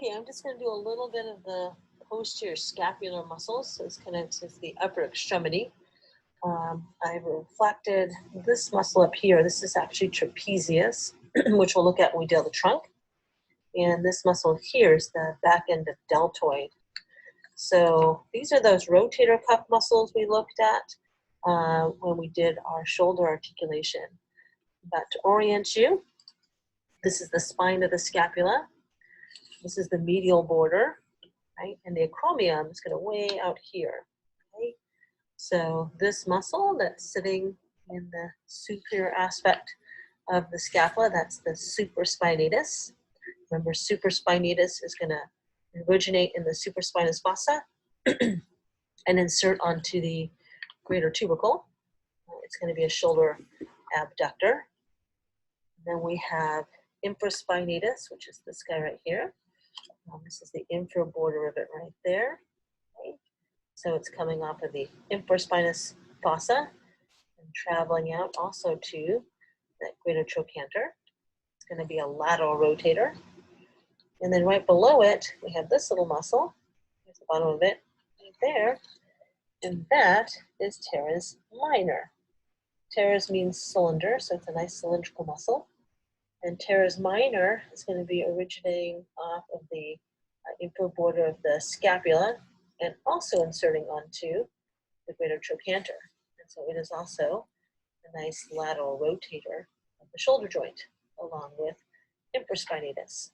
Okay, I'm just going to do a little bit of the posterior scapular muscles. So it's connected to the upper extremity. I've reflected this muscle up here. This is actually trapezius, which we'll look at when we deal the trunk. And this muscle here is the back end of deltoid. So these are those rotator cuff muscles we looked at when we did our shoulder articulation. But to orient you, this is the spine of the scapula. This is the medial border, right? And the acromion is going to way out here, right? So this muscle that's sitting in the superior aspect of the scapula, that's the supraspinatus. Remember, supraspinatus is going to originate in the supraspinous fossa and insert onto the greater tubercle. It's going to be a shoulder abductor. Then we have infraspinatus, which is this guy right here. This is the inferior border of it right there. Okay. So it's coming off of the infraspinous fossa and traveling out also to that greater trochanter. It's going to be a lateral rotator. And then right below it, we have this little muscle. Here's the bottom of it right there. And that is teres minor. Teres means cylinder, so it's a nice cylindrical muscle. And teres minor is going to be originating off of the inferior border of the scapula and also inserting onto the greater trochanter. And so it is also a nice lateral rotator of the shoulder joint, along with infraspinatus.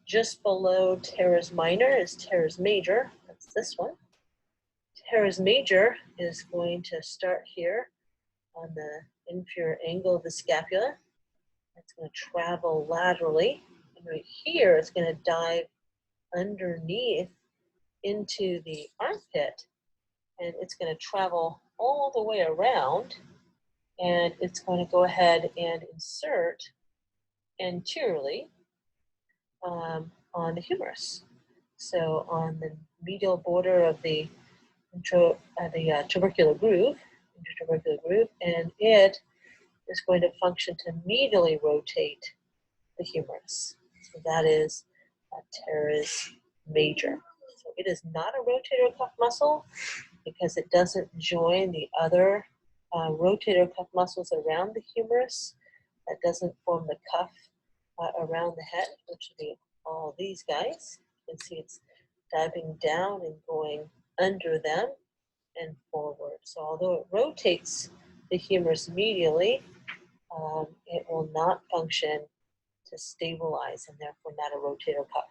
Just below teres minor is teres major. That's this one. Teres major is going to start here on the inferior angle of the scapula. It's going to travel laterally. And right here, it's going to dive underneath into the armpit. And it's going to travel all the way around. And it's going to go ahead and insert anteriorly on the humerus. So on the medial border of the tubercular groove, and it is going to function to medially rotate the humerus. So that is teres major. So it is not a rotator cuff muscle because it doesn't join the other rotator cuff muscles around the humerus. That doesn't form the cuff around the head, which would be all these guys. You can see it's diving down and going under them and forward. So although it rotates the humerus medially, it will not function to stabilize and therefore not a rotator cuff.